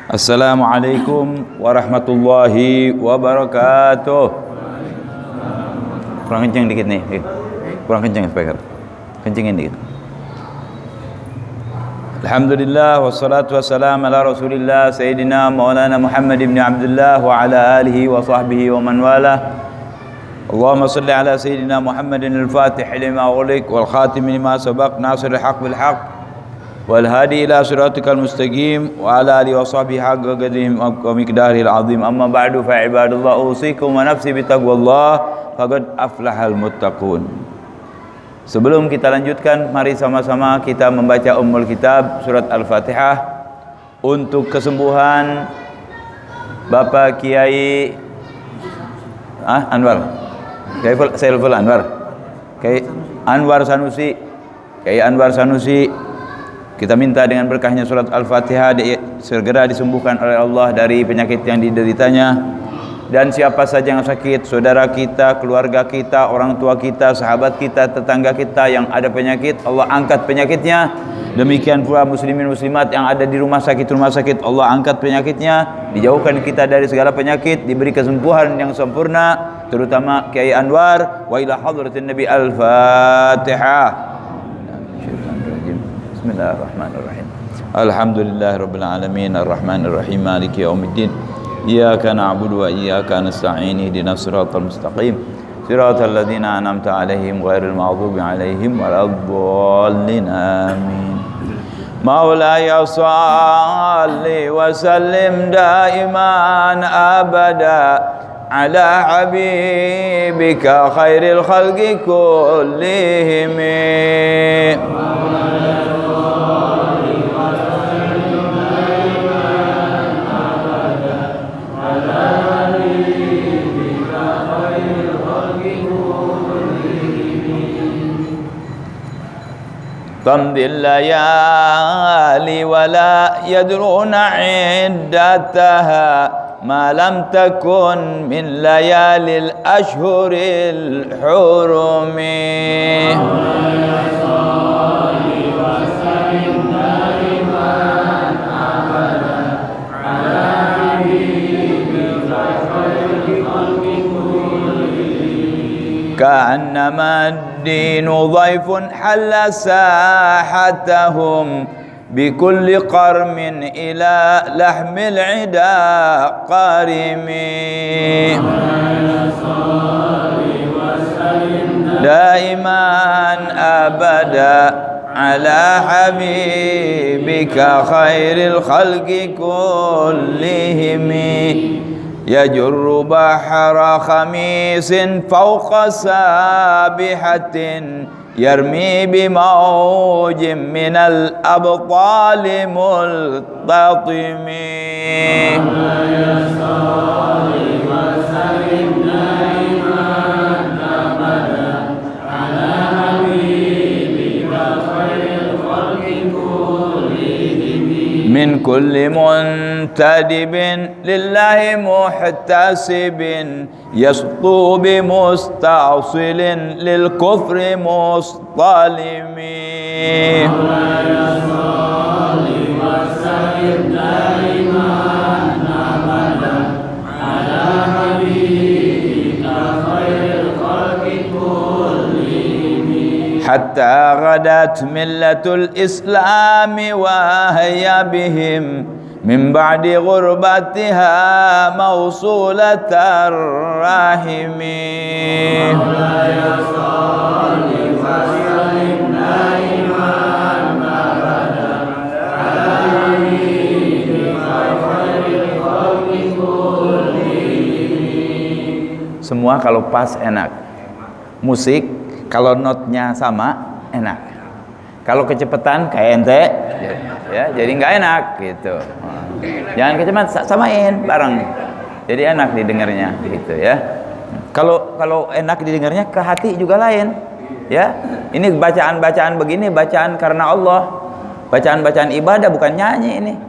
Assalamualaikum warahmatullahi wabarakatuh. Kurang kencang dikit nih. Kurang kencang speaker. Kencengin dikit. Alhamdulillah wassalatu wassalamu ala Rasulillah Sayyidina Maulana Muhammad ibn Abdullah wa ala alihi wa sahbihi wa man wala. Allahumma salli ala Sayyidina Muhammadin al-Fatih lima ughliq wal khatim lima sabaq nasiril haqq bil haqq wal hadi ila siratikal mustaqim wa ala alihi wa sahbihi haqqa qadrihim wa miqdaril azim. Amma ba'du fa ibadallah, usikum wa nafsi bi taqwallah faqad aflahal muttaqun. Sebelum kita lanjutkan, mari sama-sama kita membaca Ummul Kitab surat Al-Fatihah untuk kesembuhan Bapak Kiai Anwar, Kiai Saiful Anwar, Kiai Anwar Sanusi, Kiai Anwar Sanusi. Kita minta dengan berkahnya surat Al-Fatihah segera disembuhkan oleh Allah dari penyakit yang dideritanya. Dan siapa saja yang sakit, saudara kita, keluarga kita, orang tua kita, sahabat kita, tetangga kita yang ada penyakit, Allah angkat penyakitnya. Demikian pula muslimin muslimat yang ada di rumah sakit, Allah angkat penyakitnya, dijauhkan kita dari segala penyakit, diberi kesembuhan yang sempurna, terutama Kiai Anwar. Wa ila hadratin Nabi Al-Fatihah. Bismillahirrahmanirrahim. Alhamdulillahirabbil alamin arrahmanir rahim maliki yaumiddin. Iyyaka na'budu wa iyyaka nasta'in ihdinas siratal mustaqim siratal ladzina an'amta 'alaihim ghairil maghdubi 'alaihim waladdallin amin. Maulaya shalli wa sallim daiman abada ala habibika khairil khalqi kullihim. تمضي الليالي ولا يدرون عدتها ما لم تكن من ليالي الأشهر الحرم. كأنما الدين ضيف حل ساحتهم بكل قرم إلى لحم العدا قارم. دائما أبدا على حبيبك خير الخلق كلهم. يجر بحر خميس فوق سابحة يرمي بموج من الأبطال ملتطم. من كل منتدب لله محتسب يسطو بمستعصل للكفر مصطلم. حتى غدت ملة الإسلام وهي بهم من بعد غربتها موصولة الرحم. Semua kalau pas enak. Musik kalau notnya sama enak. Kalau kecepatan kayak ente ya jadi nggak enak gitu. Jangan kecepatan, samain bareng. Jadi enak didengarnya gitu ya. Kalau enak didengarnya ke hati juga lain. Ya. Ini bacaan-bacaan begini bacaan karena Allah. Bacaan-bacaan ibadah bukan nyanyi ini.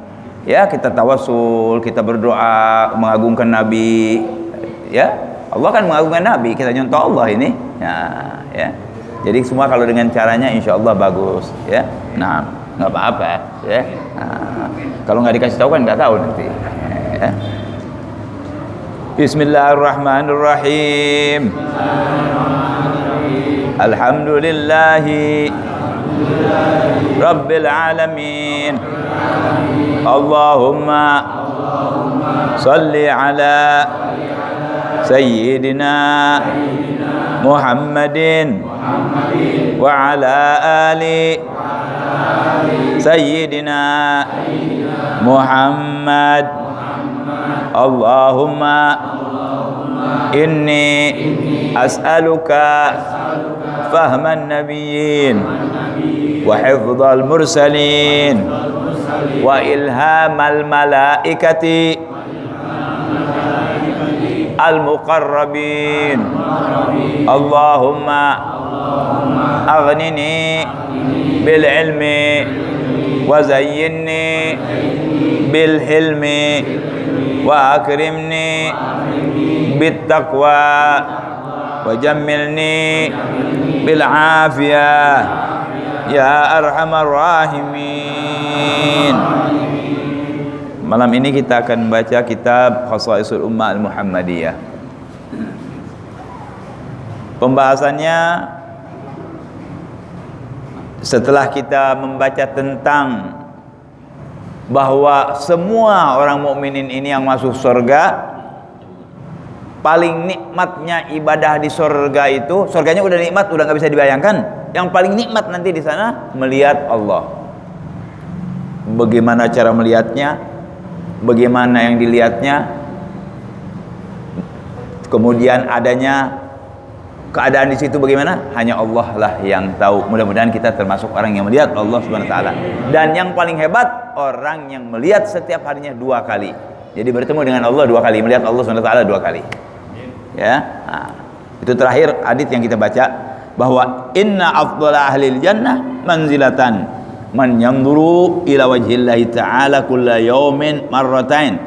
Ya, kita tawasul, kita berdoa mengagungkan Nabi. Ya. Allah kan mengagungkan Nabi, kita nyontoh Allah ini. Nah, ya. Jadi semua kalau dengan caranya insya Allah bagus, ya. Nah, nggak apa-apa ya. Nah, kalau nggak dikasih tahu kan nggak tahu nanti ya. Bismillahirrahmanirrahim. Alhamdulillahi Rabbil alamin. Allahumma salli ala Sayyidina Muhammadin wa ala ali Sayyidina Muhammad. Allahumma inni as'aluka fahman nabiyyin wa hifdzal mursalin wa ilhamal malaikati al-muqarrabin. Allahumma aghnini bil ilmi wa zayyinni bil hilmi wa akrimni bit taqwa wa jammilni bil afiyah ya arhamar rahimin. Malam ini kita akan membaca kitab Khasaisul Ummah Al-Muhammadiyah. Pembahasannya setelah kita membaca tentang bahwa semua orang mukminin ini yang masuk surga, paling nikmatnya ibadah di surga itu, surganya udah nikmat, udah nggak bisa dibayangkan. Yang paling nikmat nanti di sana melihat Allah. Bagaimana cara melihatnya? Bagaimana yang dilihatnya? Kemudian adanya keadaan di situ bagaimana? Hanya Allah lah yang tahu. Mudah-mudahan kita termasuk orang yang melihat Allah Subhanahu wa taala. Dan yang paling hebat, orang yang melihat setiap harinya 2 kali. Jadi bertemu dengan Allah 2 kali, melihat Allah Subhanahu wa taala 2 kali. Ya. Nah, itu terakhir hadis yang kita baca bahwa inna afdhala ahlil jannah manzilatan man yanzuru ila wajhillahi ta'ala kulla yaumin marratain.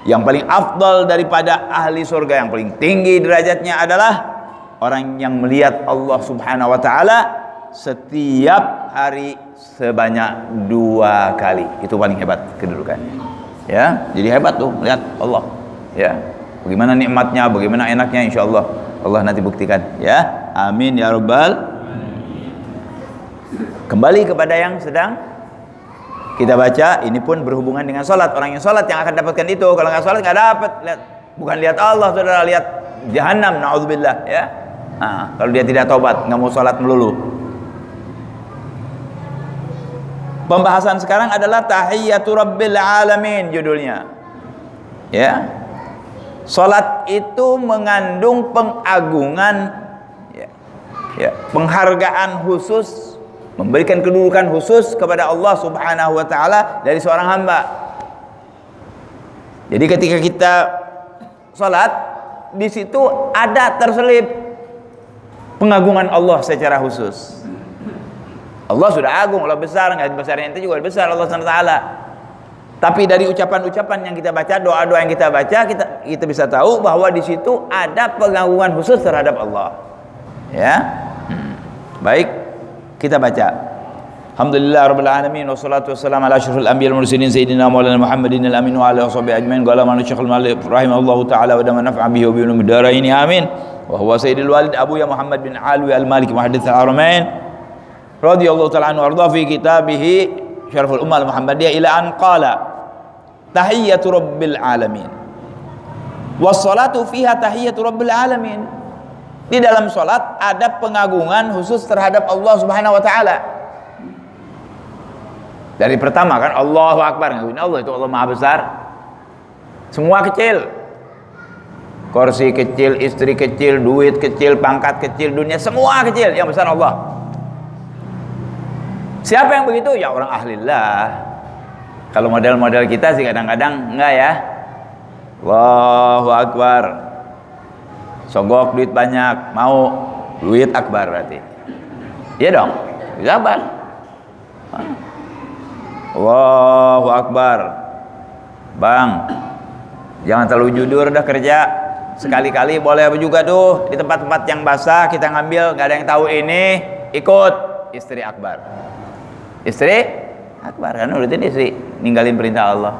Yang paling afdal daripada ahli surga, yang paling tinggi derajatnya adalah orang yang melihat Allah Subhanahu wa taala setiap hari sebanyak 2 kali. Itu paling hebat kedudukannya. Ya, jadi hebat tuh melihat Allah. Ya. Bagaimana nikmatnya, bagaimana enaknya, insyaallah Allah nanti buktikan ya. Amin ya rabbal. Kembali kepada yang sedang kita baca, ini pun berhubungan dengan salat. Orang yang salat yang akan dapatkan itu. Kalau nggak salat nggak dapat. Lihat, bukan lihat Allah, saudara, lihat jahanam, naudzubillah ya. Nah, kalau dia tidak taubat, nggak mau salat melulu. Pembahasan sekarang adalah Tahiyyatu Rabbil Alamin judulnya. Ya. Salat itu mengandung pengagungan ya, penghargaan khusus, memberikan kedudukan khusus kepada Allah Subhanahu wa taala dari seorang hamba. Jadi ketika kita salat, di situ ada terselip pengagungan Allah secara khusus. Allah sudah agung, Allah besar, nggak besarnya itu juga besar Allah Subhanahu wa taala. Tapi dari ucapan-ucapan yang kita baca, doa-doa yang kita baca, kita bisa tahu bahwa di situ ada pengagungan khusus terhadap Allah. Ya. Baik, kita baca. Alhamdulillah rabbil alamin wassalatu wassalamu ala asyrofil anbiya'i wal mursalin sayyidina maulana Muhammadin al-amin wa ala washabihi ajmain. Qala man syekhul malik rahimahullahu taala wa dama naf'a bihi wa bi ulumid darain amin. Wa huwa sayyidul walid Abu ya Muhammad bin Alwi al-Maliki muhaddits al-Haramain radhiyallahu ta'ala anhu arda fi kitabihi Syaraful Ummah al-Muhammadiyah ila an qala tahiyyatu rabbil alamin wassalatu fiha tahiyyatu rabbil alamin. Di dalam salat ada pengagungan khusus terhadap Allah Subhanahu wa taala. Dari pertama kan Allahu Akbar, ngakuin Allah itu Allah Maha Besar. Semua kecil. Kursi kecil, istri kecil, duit kecil, pangkat kecil, dunia semua kecil, yang besar Allah. Siapa yang begitu? Ya orang ahlillah. Kalau model-model kita sih kadang-kadang enggak ya. Allahu Akbar. Sogok duit banyak, mau duit akbar berarti. Iya dong. Sabar. Allahu Akbar. Bang, jangan terlalu jujur dah kerja. Sekali-kali boleh juga tuh di tempat-tempat yang basah kita ngambil, nggak ada yang tahu ini, ikut istri akbar. Istri akbar, karena udah dia sih ninggalin perintah Allah.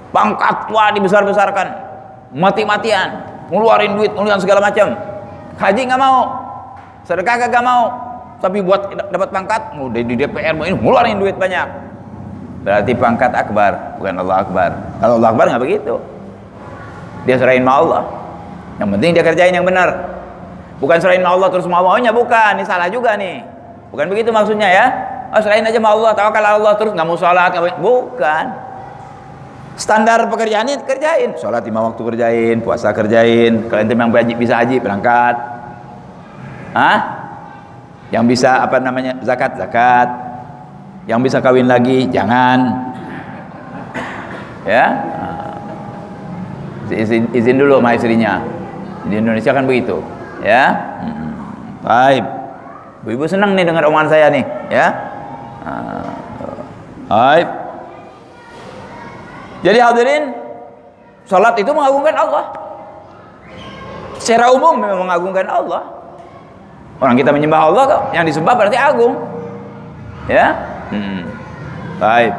Pangkat tua dibesar-besarkan, mati-matian, ngeluarin duit, ngeluarin segala macam. Haji nggak mau, sedekah kagak mau, tapi buat dapat pangkat, udah di DPR ini ngeluarin duit banyak. Berarti pangkat akbar, bukan Allah akbar. Kalau Allah akbar nggak begitu. Dia serahin sama Allah. Yang penting dia kerjain yang benar. Bukan serahin sama Allah terus mau-maunya, bukan. Ini salah juga nih. Bukan begitu maksudnya ya. Oh, serahin aja sama Allah, tawakal Allah terus nggak mau sholat, bukan. Standar pekerjaannya kerjain. Sholat 5 waktu kerjain, puasa kerjain. Kalian yang bisa haji berangkat. Yang bisa zakat. Yang bisa kawin lagi jangan. Ya. Izin dulu sama istrinya. Di Indonesia kan begitu, ya. Baik. Ibu senang nih dengar omongan saya nih, ya. Baik. Jadi hadirin, salat itu mengagungkan Allah. Secara umum memang mengagungkan Allah. Orang kita menyembah Allah kok, yang disembah berarti agung. Ya. Baik.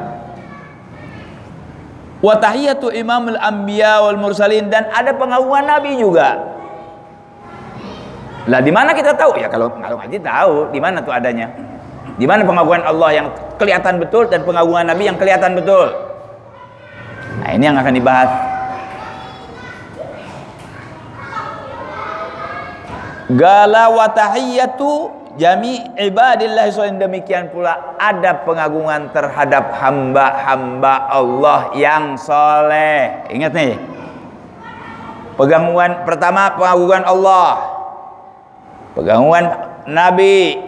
Wa tahiyatu imamul anbiya wal mursalin, dan ada pengagungan nabi juga. Lah di mana kita tahu? Ya kalau ngaji tahu di mana tuh adanya. Di mana pengagungan Allah yang kelihatan betul dan pengagungan nabi yang kelihatan betul. Nah, ini yang akan dibahas. Gala wa tahiyatu jami ibadillah, demikian pula ada pengagungan terhadap hamba-hamba Allah yang soleh. Ingat nih, pengagungan pertama pengagungan Allah, pengagungan Nabi,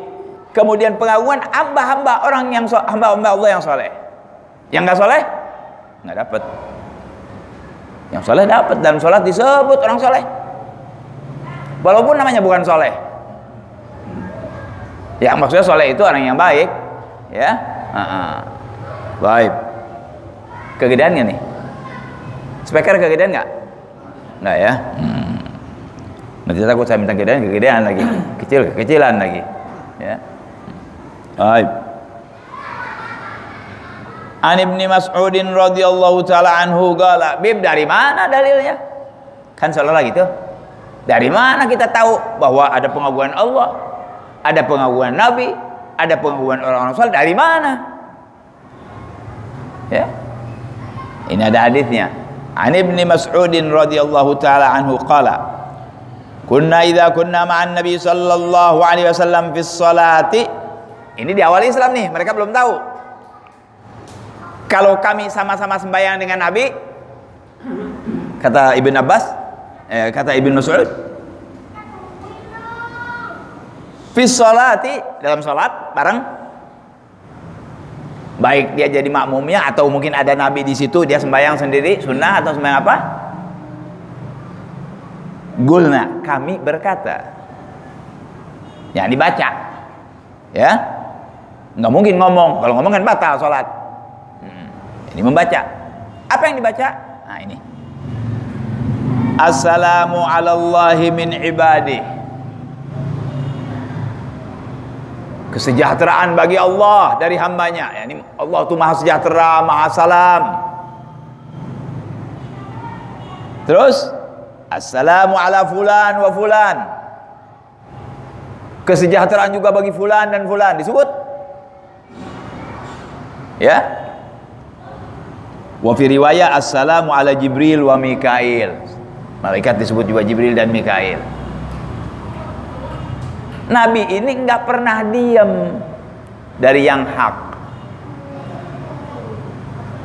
kemudian pengagungan hamba-hamba orang yang hamba-hamba Allah yang soleh. Yang nggak soleh nggak dapat. Yang soleh dapat. Dalam sholat disebut orang soleh, walaupun namanya bukan soleh. Ya maksudnya soleh itu orang yang baik, ya. Baik. Kegedean nggak nih? Speaker kegedean nggak? Nggak ya. Nanti takut saya minta kegedean lagi, kecilan lagi, ya. Baik. An Ibnu Mas'udin radhiyallahu taala anhu qala, Bib, dari mana dalilnya? Kan salah lagi tuh. Dari mana kita tahu bahwa ada pengagungan Allah, ada pengagungan Nabi, ada pengagungan orang-orang saleh? Dari mana? Ya. Ini ada hadisnya. An Ibnu Mas'udin radhiyallahu taala anhu qala, kunna idza kunna ma'an nabi sallallahu alaihi wasallam fi sholati. Ini di awal Islam nih, mereka belum tahu. Kalau kami sama-sama sembahyang dengan Nabi, kata Ibn Abbas, kata Ibn Mas'ud, fi sholati, dalam sholat bareng, baik dia jadi makmumnya atau mungkin ada Nabi di situ, dia sembahyang sendiri sunnah atau sembahyang apa, gulna, kami berkata, ya dibaca, ya, nggak mungkin ngomong. Kalau ngomong kan batal sholat. Ini membaca. Apa yang dibaca? Nah ini, assalamu alallahi min ibadih, kesejahteraan bagi Allah dari hambanya. Ya, ini Allah itu maha sejahtera, maha salam. Terus assalamu ala fulan wa fulan, kesejahteraan juga bagi fulan dan fulan disebut, ya. Wa fi riwayah assalamu ala Jibril wa Mikail, malaikat disebut juga Jibril dan Mikail. Nabi ini nggak pernah diam dari yang hak.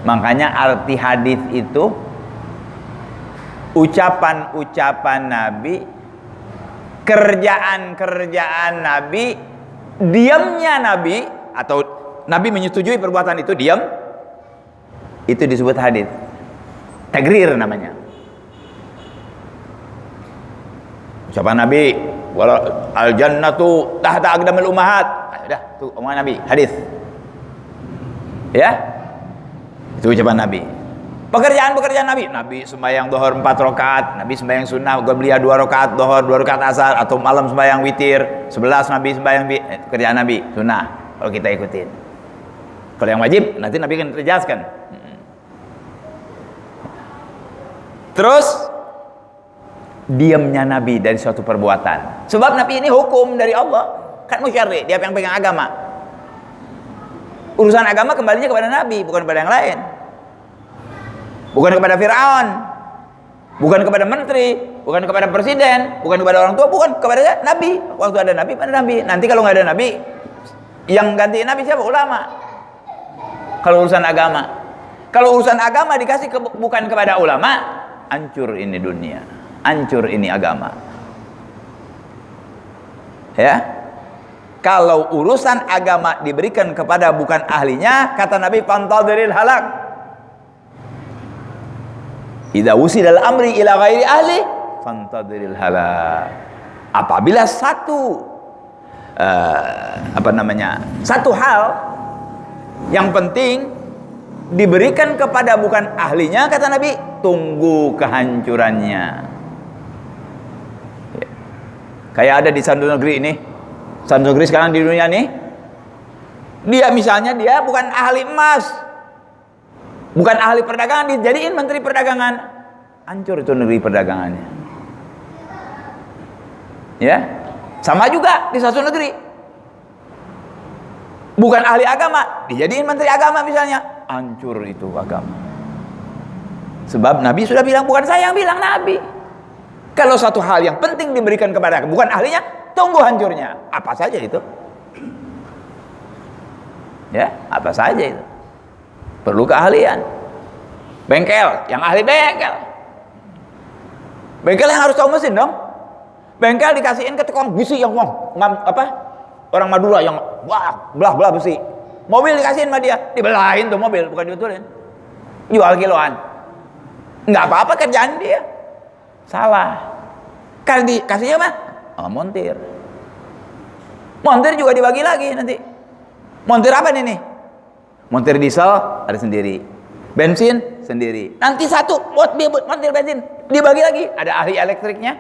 Makanya arti hadis itu ucapan-ucapan Nabi, kerjaan-kerjaan Nabi, diamnya Nabi, atau Nabi menyetujui perbuatan itu, diam, itu disebut hadis. Tagrir namanya. Ucapan Nabi, al jannatu tahta aqdamil ummahat. Sudah, tuh omongan Nabi, hadis. Ya? Itu ucapan Nabi. Pekerjaan-pekerjaan Nabi, Nabi sembahyang zuhur 4 rakaat, Nabi sembahyang sunnah qabliyah 2 rakaat zuhur, 2 rakaat asar, atau malam sembahyang witir 11, Nabi sembahyang kerjaan Nabi sunnah. kalau kita ikutin. Kalau yang wajib nanti Nabi akan terjelaskan. Terus diamnya Nabi dari suatu perbuatan. Sebab Nabi ini hukum dari Allah, kan musyarri, dia yang pegang agama. Urusan agama kembalinya kepada Nabi, bukan kepada yang lain. Bukan kepada Fir'aun, bukan kepada menteri, bukan kepada presiden, bukan kepada orang tua, bukan kepada Nabi. Waktu ada Nabi, pada Nabi. Nanti kalau nggak ada Nabi, yang gantiin Nabi siapa? Ulama. Kalau urusan agama, kalau urusan agama dikasih bukan kepada ulama, hancur ini dunia, hancur ini agama. Ya, kalau urusan agama diberikan kepada bukan ahlinya, kata Nabi, fantadhiril halak. Idza wusidal amri ila ghairi ahli, fantadhiril halak. Apabila satu satu hal yang penting diberikan kepada bukan ahlinya, kata Nabi, tunggu kehancurannya. Ya. Kayak ada di satu negeri ini, satu negeri sekarang di dunia nih, dia misalnya dia bukan ahli emas, bukan ahli perdagangan, dijadiin menteri perdagangan, hancur itu negeri perdagangannya. Ya, sama juga di satu negeri, bukan ahli agama, dijadiin menteri agama misalnya, hancur itu agama. Sebab Nabi sudah bilang, bukan saya yang bilang, Nabi. Kalau satu hal yang penting diberikan kepada bukan ahlinya, tunggu hancurnya. Apa saja itu? Ya, apa saja itu? Perlu keahlian. Bengkel, yang ahli bengkel. Bengkel yang harus tahu mesin dong. Bengkel dikasihin ke tukang besi yang orang Madura yang belah besi. Mobil dikasihin sama dia, dibelahin tuh mobil, bukan dibetulin. Jual kiloan. Nggak apa-apa kerjaan dia. Salah. Kalau dikasihnya mah, montir. Montir juga dibagi lagi nanti. Montir apa nih? Montir diesel ada sendiri, bensin sendiri. Nanti satu montir bensin dibagi lagi. Ada ahli elektriknya,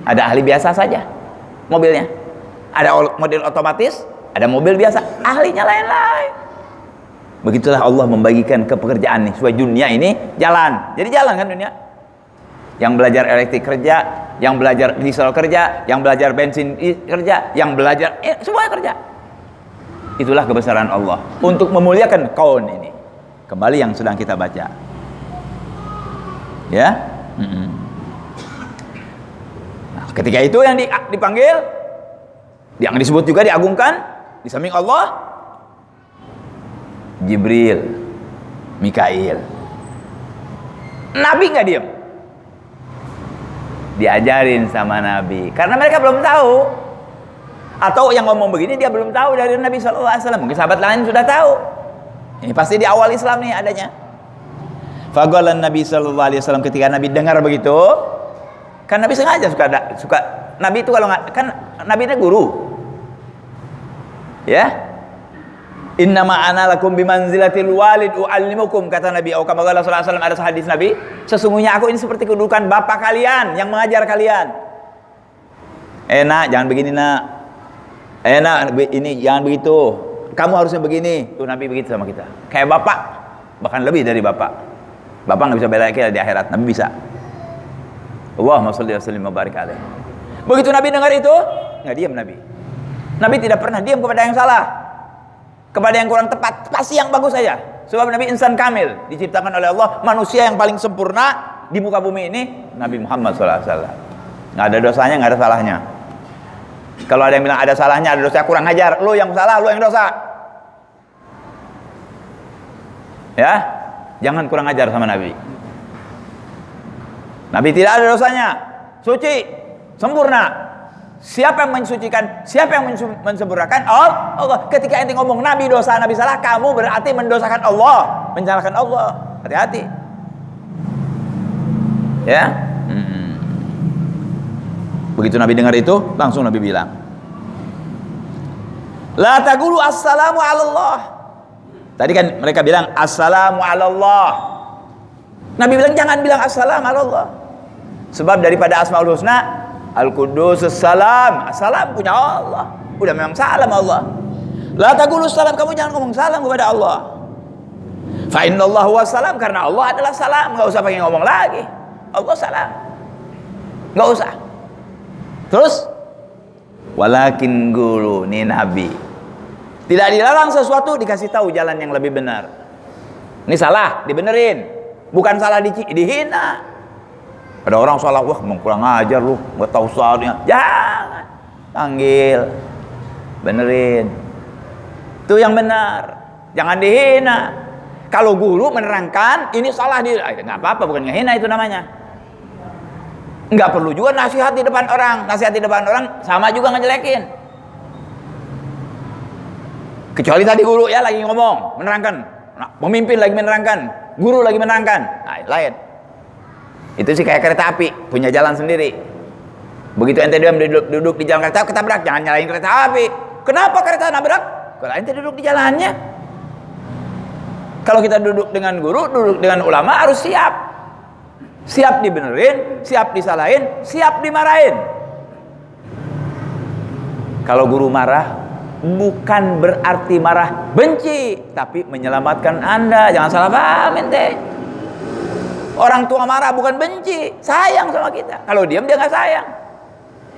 ada ahli biasa saja mobilnya. Ada model otomatis, ada mobil biasa, ahlinya lain-lain. Begitulah Allah membagikan kepekerjaan nih supaya dunia ini jalan. Jadi jalan kan dunia. Yang belajar elektrik kerja, yang belajar diesel kerja, yang belajar bensin kerja, yang belajar semua kerja. Itulah kebesaran Allah untuk memuliakan kaum ini. Kembali yang sedang kita baca. Ya. Nah, ketika itu yang dipanggil, yang disebut juga diagungkan di samping Allah, Jibril, Mikail. Nabi nggak diam, diajarin sama Nabi karena mereka belum tahu, atau yang ngomong begini dia belum tahu dari Nabi SAW. Mungkin sahabat lain sudah tahu. Ini pasti di awal Islam nih adanya. Faqala Nabi SAW, ketika Nabi dengar begitu, kan Nabi sengaja suka Nabi itu kalau nggak, kan Nabi ini guru. Ya, innama ana lakum bimanzilatil walid uallimukum, kata Nabi. Kama qala sallallahu alaihi wasallam, ada hadis Nabi, sesungguhnya aku ini seperti kedudukan bapak kalian yang mengajar kalian. Nak, jangan begini nak. Nak, ini jangan begitu. Kamu harusnya begini. Tuh Nabi begitu sama kita. Kayak bapak, bahkan lebih dari bapak. Bapak nggak bisa bela kita di akhirat, Nabi bisa. Allahumma sholli wa sallim wa barik alaihi. Begitu Nabi dengar itu, nggak diam Nabi. Nabi tidak pernah diam kepada yang salah, kepada yang kurang tepat, pasti yang bagus saja. Sebab Nabi insan kamil, diciptakan oleh Allah, manusia yang paling sempurna di muka bumi ini, Nabi Muhammad SAW. Nggak ada dosanya, nggak ada salahnya. Kalau ada yang bilang ada salahnya, ada dosa, kurang ajar. Lu yang salah, lu yang dosa. Ya, jangan kurang ajar sama Nabi. Nabi tidak ada dosanya, suci, sempurna. Siapa yang mensucikan, siapa yang mensempurnakan? Allah. Ketika ente ngomong Nabi dosa, Nabi salah, kamu berarti mendosakan Allah, menyalahkan Allah. Hati-hati. Ya. Begitu Nabi dengar itu, langsung Nabi bilang, la taqulu assalamu ala Allah. Tadi kan mereka bilang assalamu ala Allah. Nabi bilang jangan bilang assalamu ala Allah. Sebab daripada Asmaul Husna, Al-Quddus Salam, salam punya Allah. Udah memang salam Allah. La taqulu salam, kamu jangan ngomong salam kepada Allah. Fa innallahu wassalam, karena Allah adalah salam. Enggak usah pakai ngomong lagi. Allah salam. Enggak usah. Terus walakin guru, ini Nabi. Tidak dilarang sesuatu, dikasih tahu jalan yang lebih benar. Ini salah, dibenerin. Bukan salah dihina. Ada orang salah, wah kurang ajar lu, enggak tahu soalnya. Jangan. Panggil. Benerin. Itu yang benar. Jangan dihina. Kalau guru menerangkan ini salah, nggak apa-apa, bukan ngehina itu namanya. Nggak perlu juga nasihat di depan orang. Nasihat di depan orang sama juga ngejelekin. Kecuali tadi guru ya lagi ngomong, menerangkan. Nah, pemimpin lagi menerangkan, guru lagi menerangkan. Nah, lain. Itu sih kayak kereta api, punya jalan sendiri. Begitu ente duduk di jalan kereta, ketabrak, jangan nyalain kereta api. Kenapa kereta nabrak? Kalau ente duduk di jalannya. Kalau kita duduk dengan guru, duduk dengan ulama harus siap. Siap dibenerin, siap disalahin, siap dimarahin. Kalau guru marah, bukan berarti marah benci, tapi menyelamatkan Anda. Jangan salah paham ente. Orang tua marah bukan benci, sayang sama kita. Kalau diam dia nggak sayang.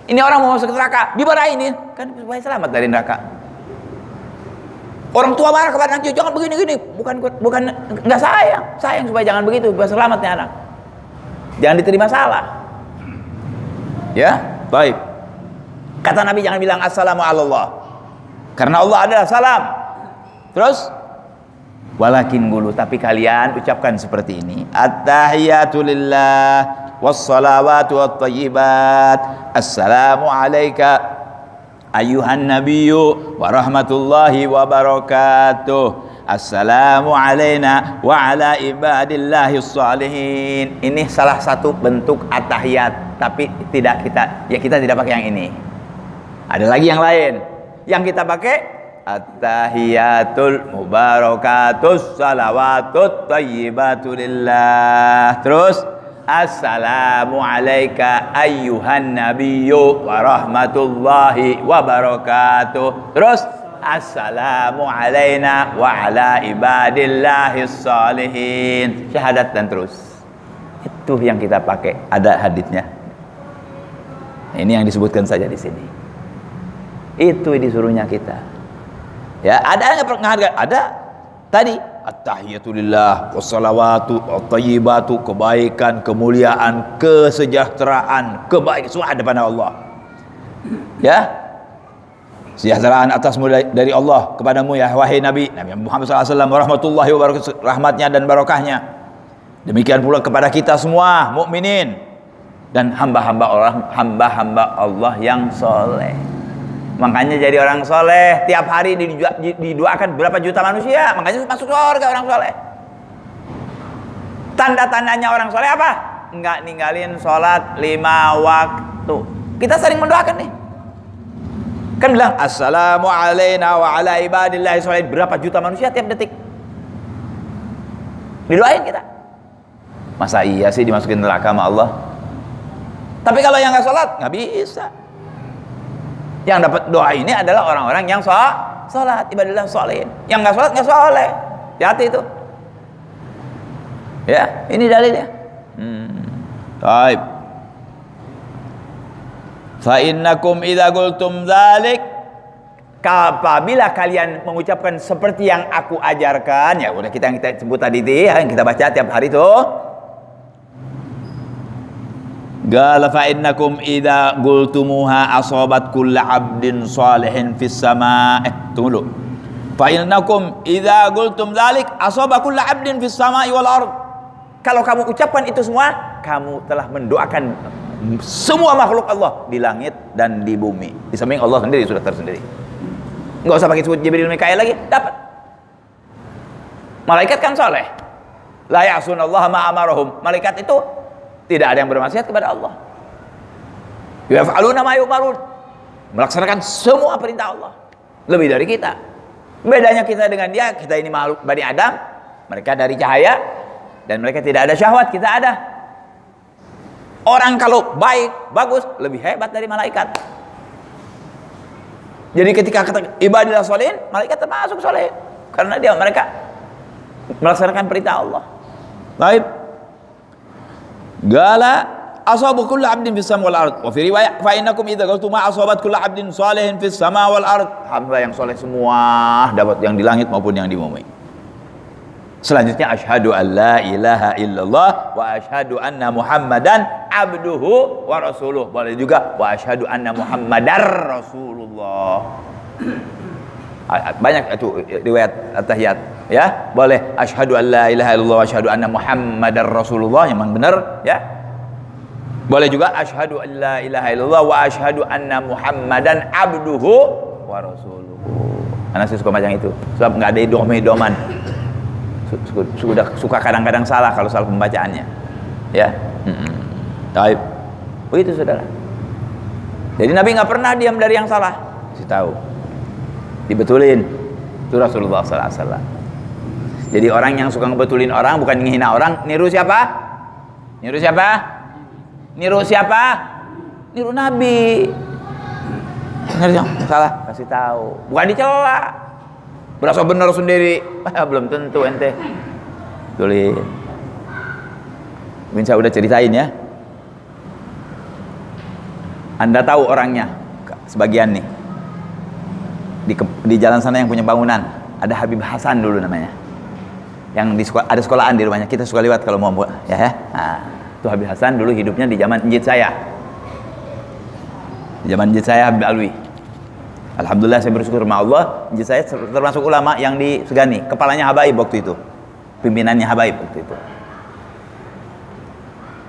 Ini orang mau masuk neraka, dimarahin ini, kan supaya selamat dari neraka. Orang tua marah kepada anak, jangan begini-gini, bukan nggak sayang supaya jangan begitu, supaya selamat nih anak. Jangan diterima salah. Ya, baik. Kata Nabi jangan bilang assalamu Allah, karena Allah adalah salam. Terus walakin gulu, tapi kalian ucapkan seperti ini. At-tahiyatu lillah wassalawatu wattayyibat. Assalamu alayka ayuhan nabiyyu wa rahmatullahi wa barakatuh. Assalamu alayna wa ala ibadillahi shalihin. Ini salah satu bentuk at-tahiyat, tapi kita tidak pakai yang ini. Ada lagi yang lain. Yang kita pakai at-tahiyatul mubarakatus salawatut thayyibatu lillah. Terus assalamu alayka ayyuhan nabiyyu wa rahmatullahi wa barakatuh. Terus assalamu alayna wa ala ibadillahi shalihin. Syahadat dan terus. Itu yang kita pakai. Ada haditsnya. Ini yang disebutkan saja di sini. Itu disuruhnya kita. Ya, ada nggak penghargaan? Ada. Tadi at-tahiyatulillah wassalawatu wattayyibatu, kebaikan, kemuliaan, kesejahteraan, kebaikan semua ada pada Allah. Ya. Sejahteraan atasmu dari Allah kepadamu ya wahai Nabi Muhammad SAW, warahmatullahi wabarakatuh, rahmatnya dan barakahnya. Demikian pula kepada kita semua mukminin dan hamba-hamba Allah yang soleh. Makanya jadi orang soleh, tiap hari didoakan berapa juta manusia, makanya masuk surga orang soleh. Tanda-tandanya orang soleh apa? Enggak ninggalin sholat 5 waktu. Kita sering mendoakan nih. Kan bilang assalamu alayna wa ala ibadillahi sholihin, berapa juta manusia tiap detik. Didoain kita. Masa iya sih dimasukin neraka sama Allah? Tapi kalau yang nggak sholat nggak bisa. Yang dapat doa ini adalah orang-orang yang sholat, ibadillah sholihin. Yang nggak sholat nggak soleh. Hati itu. Ya, ini dalilnya. Baik. Fa innakum idza qultum dzalik, apabila kalian mengucapkan seperti yang aku ajarkan, ya udah kita sebut tadi itu yang kita baca tiap hari itu. Qala fa innakum idza qultumuha asabat kullu 'abdin shalihin fis sama'. Tunggu dulu. Fa innakum idza qultum dzalik asabat kullu 'abdin fis sama'i wal ard. Kalau kamu ucapkan itu semua, kamu telah mendoakan semua makhluk Allah di langit dan di bumi. Di samping Allah sendiri sudah tersendiri. Enggak usah pakai sebut Jibril Mikail lagi, dapat. Malaikat kan soleh. La ya'sunallaha ma amarahum. Malaikat itu tidak ada yang bermaksiat kepada Allah. Yaf'aluna ma yu'marun. Melaksanakan semua perintah Allah. Lebih dari kita. Bedanya kita dengan dia, kita ini makhluk Bani Adam, mereka dari cahaya, dan mereka tidak ada syahwat, kita ada. Orang kalau baik, bagus, lebih hebat dari malaikat. Jadi ketika ibadillah sholihin, malaikat termasuk soleh, karena mereka melaksanakan perintah Allah. Baik. Gala asabu kullu 'abdin fis sama wal ard. Wa fi riwayah fa innakum idza qultum ma asabat kullu 'abdin sholihin fis sama wal ard. Hamba yang soleh semua dapat yang di langit maupun yang di bumi. Selanjutnya asyhadu an la ilaha illallah wa asyhadu anna muhammadan abduhu wa rasuluh. Boleh juga wa asyhadu anna muhammadar rasulullah. Banyak itu riwayat at-tahiyat, ya. Boleh asyhadu an la ilaha illallah wa asyhadu anna muhammadar rasulullah, yang benar, ya. Boleh juga asyhadu an la ilaha illallah wa asyhadu anna muhammadan abduhu wa rasuluhu. Anak saya suka macam itu, sebab enggak ada idoman. Suka kadang-kadang salah kalau salah pembacaannya, ya. Taib. Begitu saudara. Jadi Nabi nggak pernah diam dari yang salah, kasih tahu, dibetulin. Itu Rasulullah SAW. Jadi orang yang suka ngebetulin orang, bukan menghina orang. Niru siapa? Niru siapa? Niru siapa? Niru Nabi. Salah, kasih tahu, bukan dicela. Berasa benar sendiri, belum tentu ente. Tulis. Mungkin saya udah ceritain ya. Anda tahu orangnya, sebagian nih. Di jalan sana yang punya bangunan, ada Habib Hasan dulu namanya. Yang ada sekolahan di rumahnya, kita suka lewat kalau mau, ya. Nah, itu Habib Hasan dulu hidupnya di zaman njit saya. Di zaman njit saya Habib Alwi. Alhamdulillah saya bersyukur sama Allah, saya termasuk ulama yang disegani. Kepalanya Habaib waktu itu, pimpinannya Habaib waktu itu.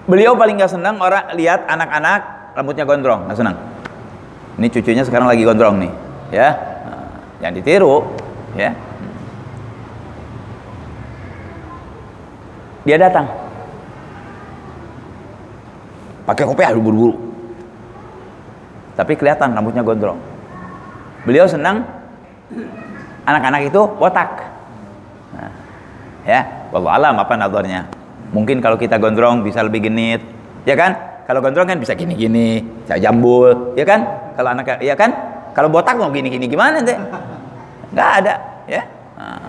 Beliau paling gak senang orang lihat anak-anak rambutnya gondrong, gak senang. Ini cucunya sekarang lagi gondrong nih, ya. Nah, yang ditiru, ya. Dia datang, pakai kopiah buru-buru, tapi kelihatan rambutnya gondrong. Beliau senang anak-anak itu botak. Nah, ya, wallahualam apa nazarnya. Mungkin kalau kita gondrong bisa lebih genit, ya kan? Kalau gondrong kan bisa gini-gini, bisa jambul, ya kan? Kalau anak, ya kan? Kalau botak mau gini-gini gimana deh? Nggak ada, ya. Nah,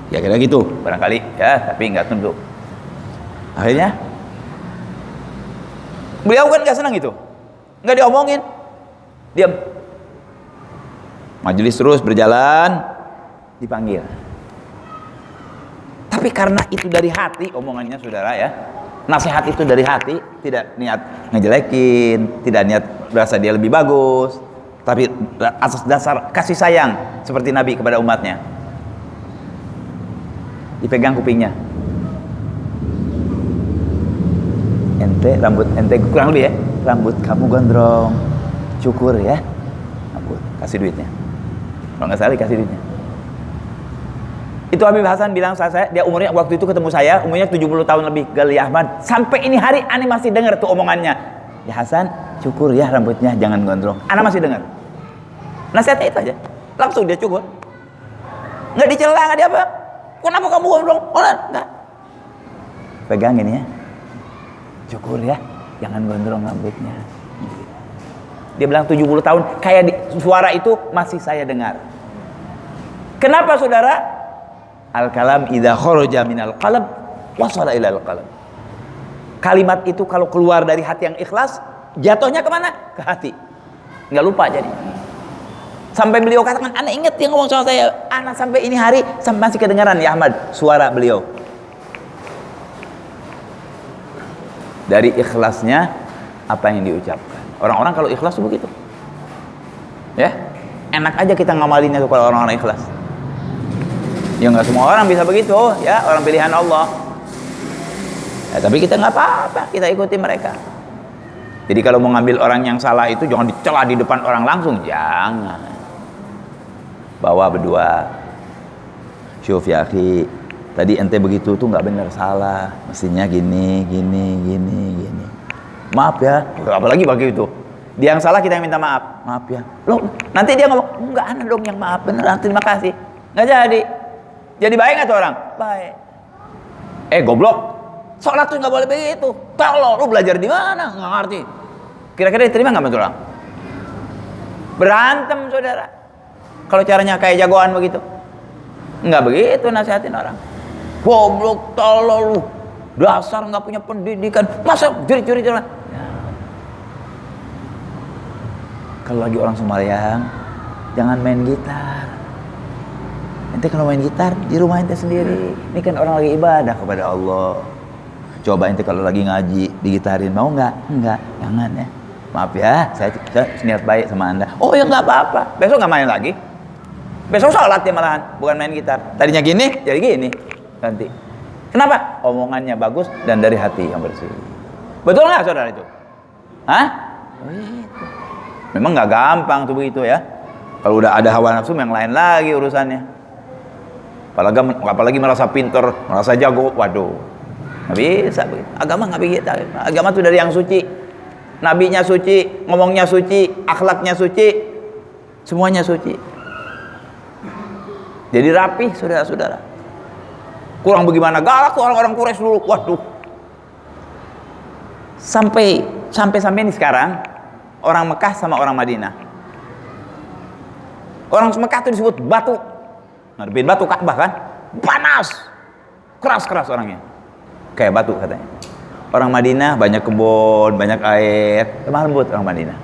ya kira gitu, barangkali, ya, tapi nggak tentu. Akhirnya, beliau kan nggak senang itu, nggak diomongin, diam. Majelis terus berjalan, dipanggil. Tapi karena itu dari hati omongannya saudara, ya. Nasihat itu dari hati, tidak niat ngejelekin, tidak niat berasa dia lebih bagus, tapi atas dasar kasih sayang seperti Nabi kepada umatnya. Dipegang kupingnya. Rambut ente kurang lebih, ya. Rambut kamu gondrong, cukur, ya. Rambut, kasih duitnya. Kalau nggak salah dikasih duitnya. Itu Habib Hasan bilang dia umurnya waktu itu ketemu saya umurnya 70 tahun lebih. Gali Ahmad, sampai ini hari Ani masih dengar tuh omongannya. Ya Hasan, cukur ya rambutnya, jangan gondrong. Ana masih dengar. Nasihatnya itu aja. Langsung dia cukur. Nggak dicela, nggak diapa. Kenapa kamu gondrong? Enggak. Pegang ini, ya. Cukur ya, jangan gondrong rambutnya. Dia bilang 70 tahun, kayak suara itu masih saya dengar. Kenapa saudara? Al-kalam idza kharaja minal qalb wasala ilal qalb. Kalimat itu kalau keluar dari hati yang ikhlas, jatuhnya kemana? Ke hati. Nggak lupa jadi. Sampai beliau katakan, ana ingat dia ngomong sama saya, ana sampai ini hari sampai masih kedengaran ya Ahmad suara beliau. Dari ikhlasnya apa yang diucapkan. Orang-orang kalau ikhlas itu begitu. Ya, enak aja kita ngamalinnya kalau orang-orang ikhlas. Ya nggak semua orang bisa begitu, ya, orang pilihan Allah. Ya, tapi kita nggak apa-apa, kita ikuti mereka. Jadi kalau mau ngambil orang yang salah itu jangan dicela di depan orang langsung, jangan. Bawa berdua. Syuf ya akhi, tadi ente begitu tuh nggak benar, salah. Mestinya gini. Maaf ya, apalagi begitu. Dia yang salah kita yang minta maaf. Maaf ya. Loh, nanti dia ngomong, enggak ana dong yang maaf, beneran terima kasih. Nggak jadi. Jadi baik nggak tuh orang? Baik. Goblok. Sholat tuh nggak boleh begitu. Tolong, lu belajar di mana? Nggak ngerti. Kira-kira diterima nggak sama orang? Berantem saudara. Kalau caranya kayak jagoan begitu. Enggak begitu nasihatin orang. Goblok, tolol lu. Dasar nggak punya pendidikan. Masa curi-curi jalan. Ya. Kalau lagi orang sembahyang, jangan main gitar. Ente kalau main gitar di rumah ente sendiri. Ini kan orang lagi ibadah kepada Allah. Coba ente kalau lagi ngaji digitarin, mau nggak? Enggak, jangan ya. Maaf ya, saya niat baik sama anda. Oh ya nggak apa-apa. Besok nggak main lagi. Besok sholat ya malahan, bukan main gitar. Tadinya gini, jadi gini. Ganti. Kenapa? Omongannya bagus dan dari hati yang bersih. Betul nggak saudara itu? Hah? Oh, itu. Memang nggak gampang tuh begitu ya. Kalau udah ada hawa nafsu yang lain lagi urusannya. Apalagi merasa pinter, merasa jago, waduh. Nggak bisa begitu. Agama nggak begitu. Agama tuh dari yang suci. Nabinya suci, ngomongnya suci, akhlaknya suci, semuanya suci. Jadi rapi, saudara-saudara. Kurang bagaimana galak tuh orang-orang Quraisy dulu. Waduh. Sampai ini sekarang orang Mekah sama orang Madinah. Orang Mekah itu disebut batu. Ngadepin batu Ka'bah kan? Panas. Keras-keras orangnya. Kayak batu katanya. Orang Madinah banyak kebun, banyak air, lemah lembut orang Madinah.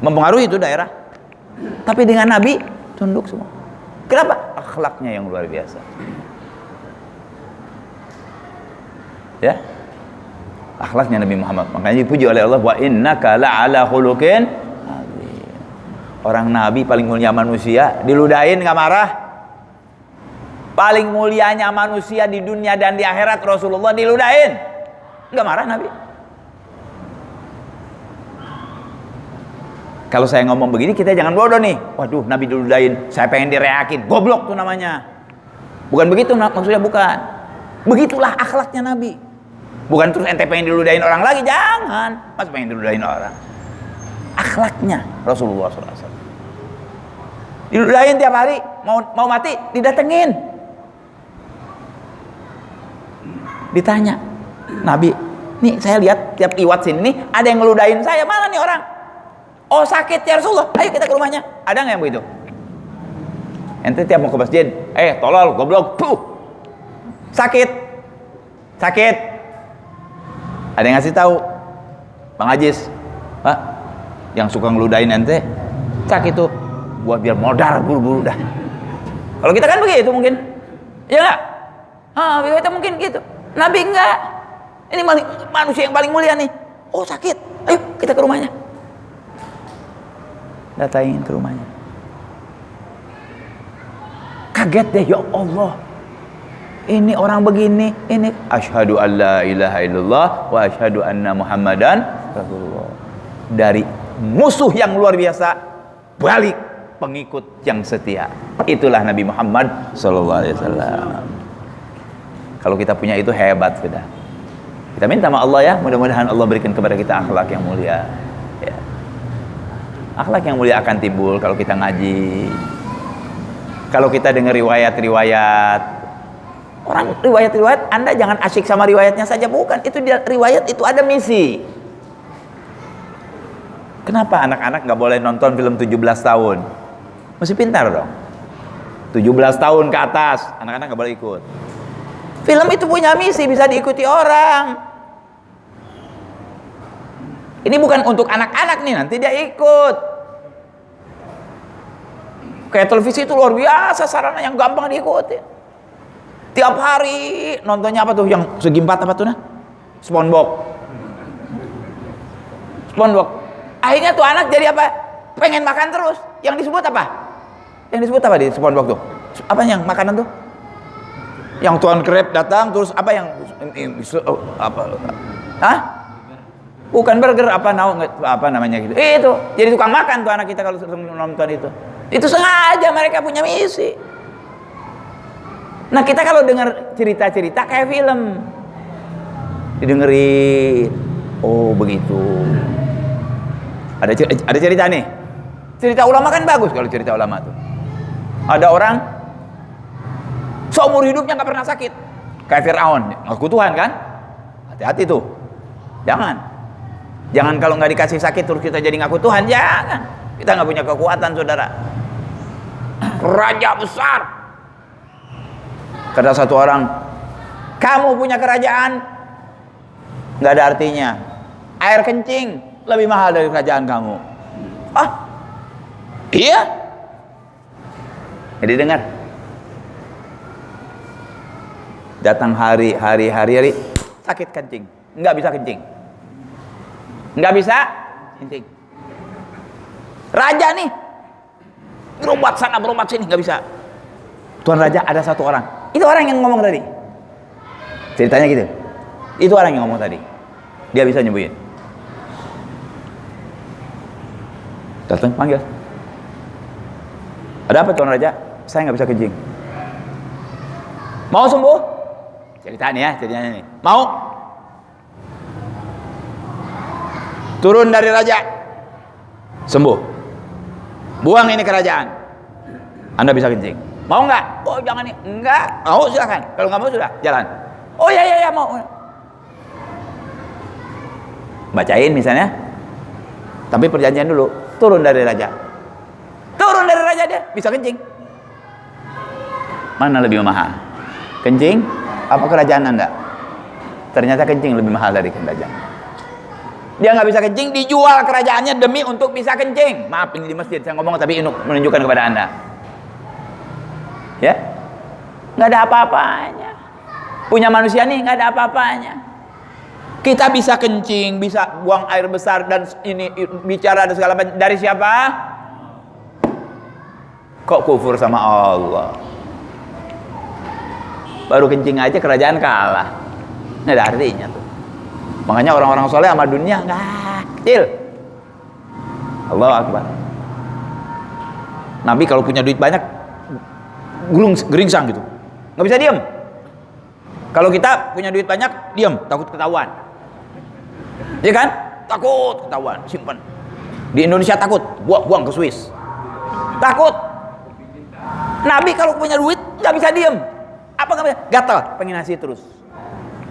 Mempengaruhi itu daerah. Tapi dengan Nabi tunduk semua. Kenapa? Akhlaknya yang luar biasa. Ya, akhlaknya Nabi Muhammad. Makanya dipuji oleh Allah, wa innaka la'ala khuluqin azim. Orang Nabi paling mulia manusia, diludahin nggak marah. Paling mulianya manusia di dunia dan di akhirat Rasulullah diludahin. Nggak marah Nabi. Kalau saya ngomong begini kita jangan bodoh nih. Waduh Nabi diludahin, saya pengen direakin. Goblok tuh namanya. Bukan begitu maksudnya, bukan. Begitulah akhlaknya Nabi. Bukan terus ente pengen diludahin orang lagi, jangan. Mas pengen diludahin orang. Akhlaknya Rasulullah SAW. Diludahin tiap hari, mau mati didatengin. Ditanya, Nabi, nih saya lihat tiap liwat sini nih ada yang ngeludahin saya, mana nih orang? Oh sakit ya Rasulullah, ayo kita ke rumahnya. Ada nggak yang begitu? Ente tiap mau ke masjid, tolol, goblok, puh, sakit. Ada yang ngasih tahu, Bang Ajis, Pak, yang suka ngeludahin ente, sakit tuh, buat biar modar buru-buru dah. Kalau kita kan begitu mungkin, ya nggak? Kita mungkin gitu. Nabi enggak. Ini manusia yang paling mulia nih. Oh sakit, ayo kita ke rumahnya. Datangin ke rumahnya. Kaget deh, ya Allah. Ini orang begini, ini asyhadu alla ilaha illallah wa asyhadu anna Muhammadan Rasulullah. Dari musuh yang luar biasa balik pengikut yang setia. Itulah Nabi Muhammad sallallahu alaihi wasallam. Kalau kita punya itu hebat sudah. Kita minta sama Allah ya, mudah-mudahan Allah berikan kepada kita akhlak yang mulia. Ya. Akhlak yang mulia akan timbul kalau kita ngaji. Kalau kita dengar riwayat-riwayat. Orang riwayat-riwayat, Anda jangan asyik sama riwayatnya saja, bukan. Itu riwayat itu ada misi. Kenapa anak-anak nggak boleh nonton film 17 tahun? Mesti pintar dong. 17 tahun ke atas, anak-anak nggak boleh ikut. Film itu punya misi, bisa diikuti orang. Ini bukan untuk anak-anak nih, nanti dia ikut. Kayak televisi itu luar biasa, sarana yang gampang diikuti. Tiap hari nontonnya apa tuh, yang segi 4 apa tuh nah? SpongeBob. Akhirnya tuh anak jadi apa? Pengen makan terus. Yang disebut apa? Yang disebut apa di SpongeBob tuh? Apa yang makanan tuh? Yang Tuan Crab datang terus apa yang apa? Hah? Bukan burger, apa namanya gitu. Itu jadi tukang makan tuh anak kita kalau nonton itu. Itu sengaja mereka punya misi. Nah kita kalau dengar cerita-cerita kayak film, didengerin. Oh begitu. Ada cerita nih. Cerita ulama kan bagus kalau cerita ulama tuh. Ada orang seumur hidupnya nggak pernah sakit, kayak Fir'aun, ngaku Tuhan kan? Hati-hati tuh, jangan kalau nggak dikasih sakit terus kita jadi ngaku Tuhan, jangan. Kita nggak punya kekuatan, saudara. Raja besar. Kata satu orang, kamu punya kerajaan nggak ada artinya. Air kencing lebih mahal dari kerajaan kamu. Ah, iya. Jadi dengar. Datang hari sakit kencing, nggak bisa kencing, nggak bisa kencing. Raja nih, berobat sana berobat sini, nggak bisa. Tuan Raja ada satu orang, itu orang yang ngomong tadi. Ceritanya gitu, itu orang yang ngomong tadi, dia bisa nyembuhin. Datang panggil, ada apa Tuan Raja? Saya nggak bisa kencing. Mau sembuh? Ceritanya nih. Mau? Turun dari raja, sembuh. Buang ini kerajaan. Anda bisa kencing. Mau nggak? Oh jangan nih. Enggak. Mau silakan. Kalau nggak mau sudah jalan. Oh ya mau. Bacain misalnya. Tapi perjanjian dulu. Turun dari raja. Turun dari raja dia bisa kencing. Mana lebih mahal? Kencing apa kerajaan Anda? Ternyata kencing lebih mahal dari kerajaan. Dia nggak bisa kencing, dijual kerajaannya demi untuk bisa kencing. Maaf, ini di masjid saya ngomong tapi untuk menunjukkan kepada Anda. Ya, nggak ada apa-apanya. Punya manusia nih nggak ada apa-apanya. Kita bisa kencing, bisa buang air besar dan ini bicara dan segala macam. Dari siapa? Kok kufur sama Allah? Baru kencing aja kerajaan kalah. Nggak ada artinya tuh. Makanya orang-orang soleh sama dunia nggak kecil. Allahu Akbar. Nabi kalau punya duit banyak geringsang gitu, nggak bisa diem. Kalau kita punya duit banyak diem, takut ketahuan. Iya kan? Takut ketahuan, simpan. Di Indonesia takut, buang ke Swiss. Takut. Nabi kalau punya duit nggak bisa diem. Apa nggak bisa? Gatal, pengen ngasih terus.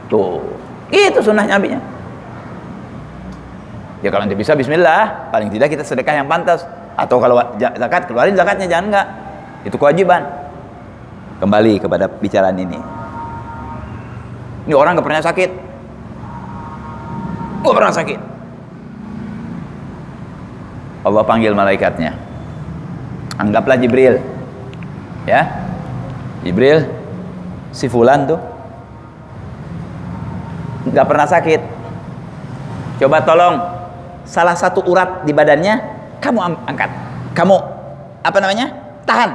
Tuh, itu sunnah Nabinya. Ya kalau nanti bisa Bismillah, paling tidak kita sedekah yang pantas. Atau kalau zakat, keluarin zakatnya, jangan enggak. Itu kewajiban. Kembali kepada bicaraan ini. Ini orang nggak pernah sakit. Nggak pernah sakit. Allah panggil malaikatnya. Anggaplah Jibril. Ya, Jibril, si fulan tuh nggak pernah sakit. Coba tolong salah satu urat di badannya kamu angkat. Kamu apa namanya? Tahan.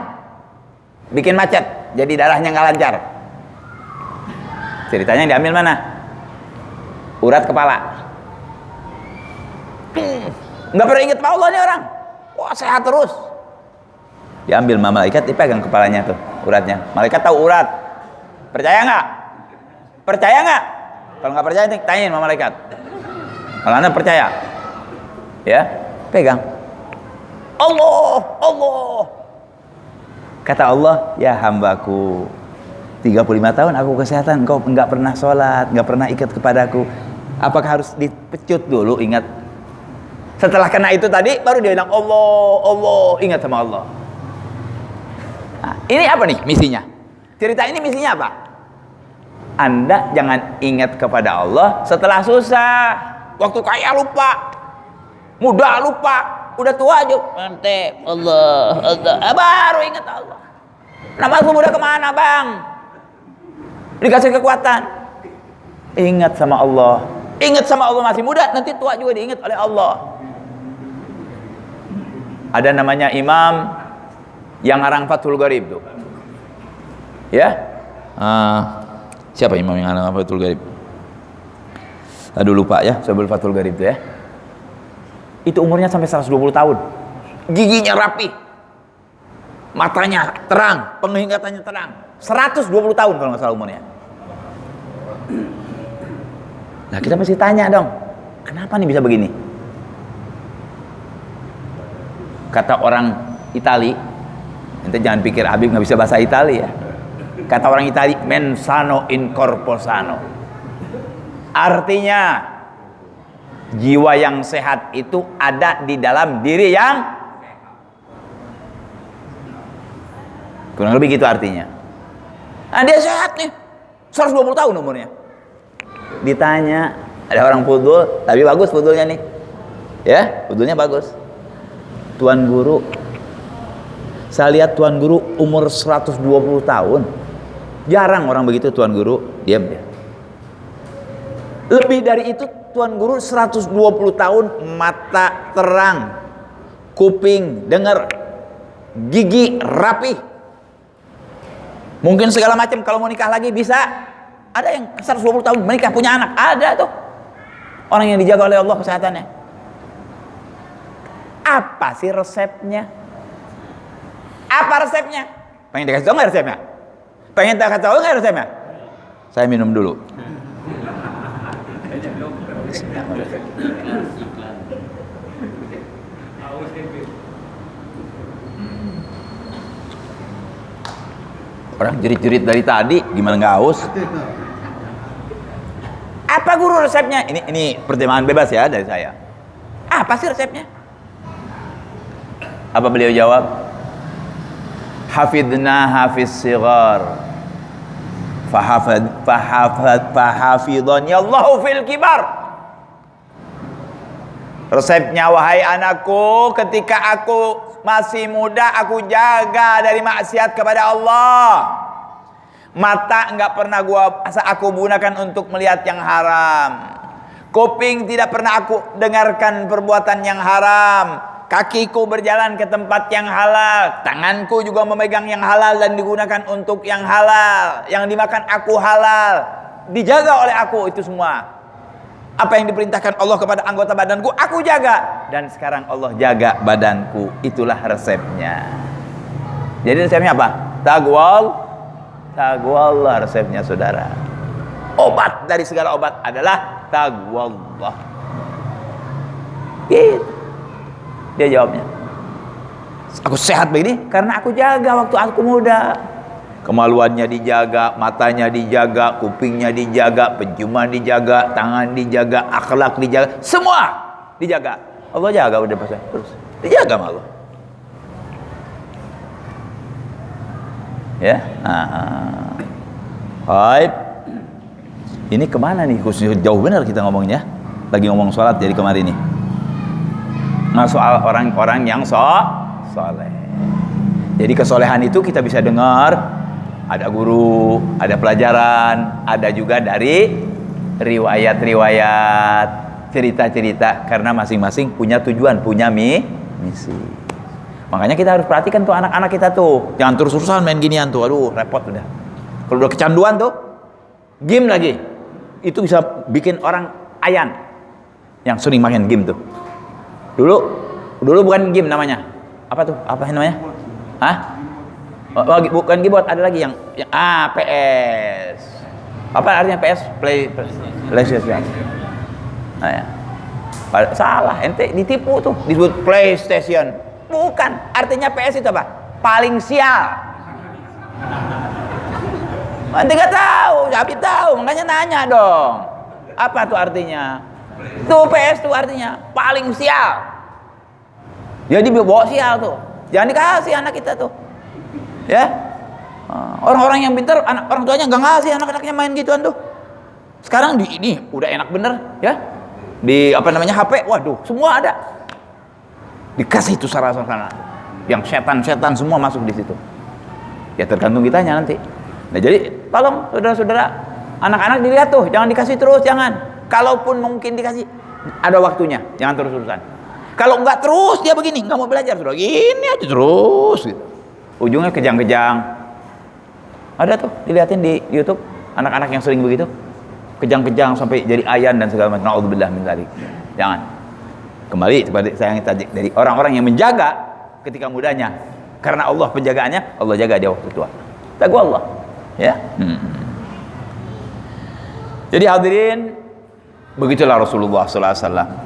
Bikin macet. Jadi darahnya nggak lancar. Ceritanya diambil mana? Urat kepala. Nggak pernah ingat Allah nih orang. Wah sehat terus. Diambil sama malaikat, dipegang kepalanya tuh uratnya. Malaikat tahu urat. Percaya nggak? Percaya nggak? Kalau nggak percaya, tanyain sama malaikat. Kalau Anda percaya, ya pegang. Allah. Kata Allah, ya hambaku, 35 tahun aku kesehatan, engkau nggak pernah sholat, nggak pernah ikat kepadaku. Apakah harus dipecut dulu? Ingat. Setelah kena itu tadi, baru dia bilang Allah, ingat sama Allah. Nah, ini apa nih misinya? Cerita ini misinya apa? Anda jangan ingat kepada Allah setelah susah. Waktu kaya lupa, muda lupa, udah tua aja. Mantep, Allah. Baru ingat Allah. Nama muda kemana bang? Dikasih kekuatan. Ingat sama Allah. Ingat sama Allah masih muda, nanti tua juga diingat oleh Allah. Ada namanya imam yang ngarang Fathul Gharib tuh. Ya? Siapa imam yang ngarang Fathul Gharib? Aduh lupa ya, sebelum Fathul Gharib tuh ya. Itu umurnya sampai 120 tahun. Giginya rapi. Matanya terang, penglihatannya terang. 120 tahun kalau nggak salah umurnya. Nah kita mesti tanya dong, kenapa nih bisa begini? Kata orang Itali, ente jangan pikir Habib nggak bisa bahasa Itali ya. Kata orang Itali, mens sano in corpore sano. Artinya jiwa yang sehat itu ada di dalam diri yang Kurang lebih gitu artinya. Nah, dia sehat nih, 120 tahun umurnya. Ditanya, ada orang fudul, tapi bagus fudulnya nih. Ya, fudulnya bagus. Tuan guru, saya lihat tuan guru umur 120 tahun. Jarang orang begitu tuan guru, diam dia. Lebih dari itu, tuan guru 120 tahun, mata terang, kuping dengar, gigi rapi. Mungkin segala macam, kalau mau nikah lagi bisa. Ada yang 120 tahun menikah punya anak, ada tuh. Orang yang dijaga oleh Allah kesehatannya. Apa sih resepnya? Apa resepnya? Pengen dikasih tahu nggak resepnya? Pengen tak tahu nggak resepnya? Saya minum dulu. Orang jerit-jerit dari tadi, gimana nggak haus? Apa guru resepnya? Ini pertimbangan bebas ya dari saya. Apa sih resepnya? Apa beliau jawab? Hafidna hafiz sigar, fahafidhani Allahu fil kibar. Resepnya, wahai anakku, ketika aku masih muda, aku jaga dari maksiat kepada Allah. Mata enggak pernah aku gunakan untuk melihat yang haram. Kuping tidak pernah aku dengarkan perbuatan yang haram. Kakiku berjalan ke tempat yang halal. Tanganku juga memegang yang halal dan digunakan untuk yang halal. Yang dimakan aku halal. Dijaga oleh aku itu semua. Apa yang diperintahkan Allah kepada anggota badanku, aku jaga. Dan sekarang Allah jaga badanku. Itulah resepnya. Jadi resepnya apa? Taqwallah resepnya, saudara. Obat dari segala obat adalah taqwallah. Gitu. Dia jawabnya, aku sehat begini karena aku jaga waktu aku muda. Kemaluannya dijaga, matanya dijaga, kupingnya dijaga, penciuman dijaga, tangan dijaga, akhlak dijaga, semua dijaga. Allah jaga udah pasal terus. Dijaga sama Allah. Ya. Baik. Ini kemana nih? Jauh benar kita ngomongnya. Lagi ngomong sholat jadi kemarin nih. Nah, soal orang-orang yang soleh. Jadi kesolehan itu kita bisa dengar, ada guru, ada pelajaran, ada juga dari riwayat-riwayat, cerita-cerita, karena masing-masing punya tujuan, punya misi. Makanya kita harus perhatikan tuh anak-anak kita tuh, jangan terus-terusan main ginian tuh, aduh repot udah. Kalau udah kecanduan tuh, game lagi, itu bisa bikin orang ayan yang sering main game tuh. Dulu bukan game namanya. Apa tuh? Apa namanya? Hah? Oh, bukan keyboard, ada lagi yang PS. Apa artinya PS? PlayStation. Nah, ya. Salah, ente ditipu tuh, disebut PlayStation. Bukan, artinya PS itu apa? Paling sial. Ente nggak tahu, tapi tahu, makanya nanya dong. Apa tuh artinya? Tuh PS tuh artinya paling sial. Jadi bawa sial tuh. Jangan dikasih anak kita tuh. Ya. Orang-orang yang pintar, orang tuanya nggak ngasih anak-anaknya main gituan tuh. Sekarang ini udah enak bener, ya. Di HP, waduh, semua ada. Dikasih itu sarana-sarana. Yang setan-setan semua masuk di situ. Ya tergantung kitanya nanti. Nah, jadi tolong saudara-saudara, anak-anak dilihat tuh, jangan dikasih terus, jangan. Kalaupun mungkin dikasih, ada waktunya, jangan terus-terusan. Kalau nggak terus dia begini, nggak mau belajar, sudah gini aja terus gitu. Ujungnya kejang-kejang. Ada tuh, dilihatin di YouTube, anak-anak yang sering begitu, kejang-kejang sampai jadi ayan dan segala macam. Naudzubillah min dzalik. Jangan. Kembali kepada saya yang tadi, dari orang-orang yang menjaga ketika mudanya, karena Allah penjagaannya, Allah jaga dia waktu tua. Taqwa Allah, ya. Jadi hadirin, begitulah Rasulullah SAW.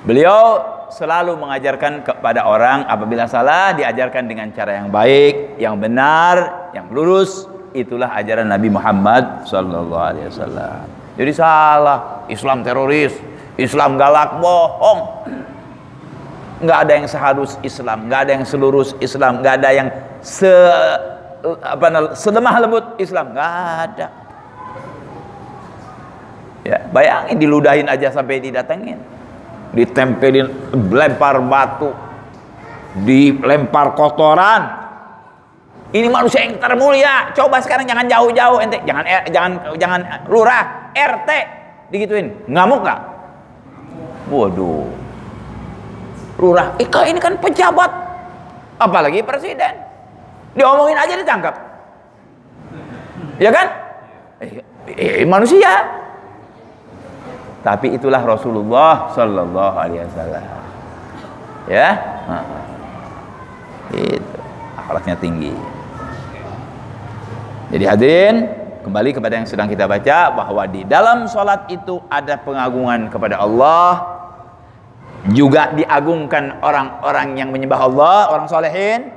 Beliau selalu mengajarkan kepada orang apabila salah, diajarkan dengan cara yang baik, yang benar, yang lurus. Itulah ajaran Nabi Muhammad SAW. Jadi salah, Islam teroris, Islam galak, bohong. nggak ada yang seharus Islam, nggak ada yang selurus Islam, nggak ada yang selemah lembut Islam, nggak ada. Ya, bayangin diludahin aja sampai didatengin, ditempelin, lempar batu, dilempar kotoran. Ini manusia yang termulia. Coba sekarang jangan jauh-jauh ente, jangan lurah, RT digituin, ngamuk nggak? Waduh, lurah, ini kan pejabat, apalagi presiden, diomongin aja ditangkap, ya kan? Manusia. Tapi itulah Rasulullah Sallallahu Alaihi Wasallam. Ya, itu akhlaknya tinggi. Jadi hadirin, kembali kepada yang sedang kita baca, bahwa di dalam sholat itu ada pengagungan kepada Allah, juga diagungkan orang-orang yang menyembah Allah, orang solehin.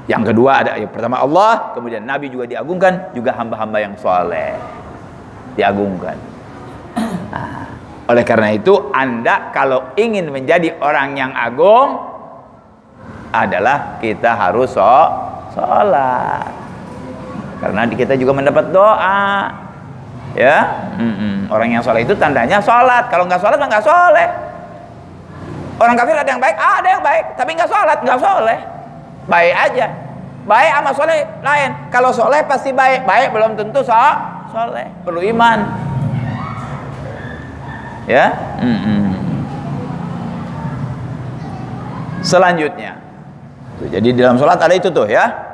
Yang kedua ada yang pertama Allah, kemudian Nabi juga diagungkan, juga hamba-hamba yang soleh diagungkan. Nah, oleh karena itu Anda kalau ingin menjadi orang yang agung adalah kita harus sholat. Karena kita juga mendapat doa, ya. Orang yang soleh itu tandanya sholat. Kalau nggak sholat, nggak soleh. Orang kafir ada yang baik, ada yang baik, tapi nggak sholat, nggak soleh. Baik aja, baik sama soleh lain. Kalau soleh pasti baik, baik belum tentu soleh. Perlu iman, ya. Selanjutnya, jadi dalam sholat ada itu tuh, ya.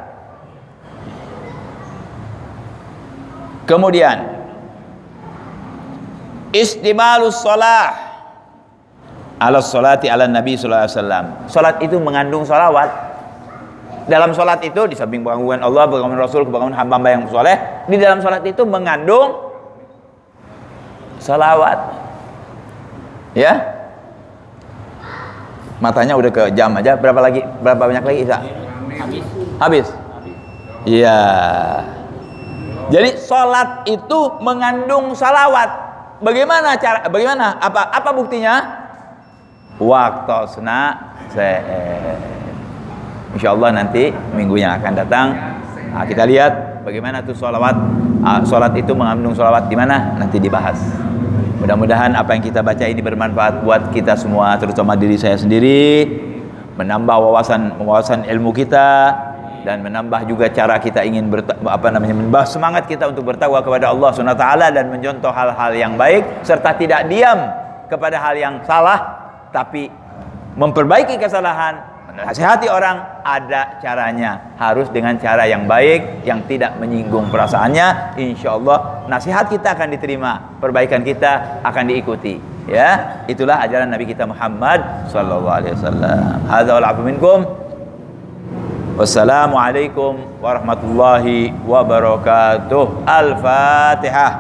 Kemudian istimalus shalah ala sholati ala Nabi sallallahu alaihi wasallam. Salat itu mengandung salawat. Dalam salat itu di samping pengagungan Allah, pengagungan Rasul, pengagungan hamba-hamba yang soleh, di dalam salat itu mengandung salawat. Ya. Matanya udah ke jam aja. Berapa banyak lagi, Isa? Habis. Iya. Jadi sholat itu mengandung salawat. Bagaimana apa buktinya? Waqtosna insyaallah nanti minggu yang akan datang, kita lihat bagaimana tuh sholat itu mengandung salawat di mana, nanti dibahas. Mudah-mudahan apa yang kita baca ini bermanfaat buat kita semua, terutama diri saya sendiri, menambah wawasan ilmu kita, dan menambah juga cara kita ingin menambah semangat kita untuk bertakwa kepada Allah Subhanahu wa taala dan mencontoh hal-hal yang baik, serta tidak diam kepada hal yang salah, tapi memperbaiki kesalahan, menasihati orang, ada caranya, harus dengan cara yang baik yang tidak menyinggung perasaannya. Insyaallah nasihat kita akan diterima, perbaikan kita akan diikuti, ya. Itulah ajaran Nabi kita Muhammad sallallahu alaihi wasallam. Hadza wal 'afwu minkum. Wassalamualaikum warahmatullahi wabarakatuh. Al-Fatihah.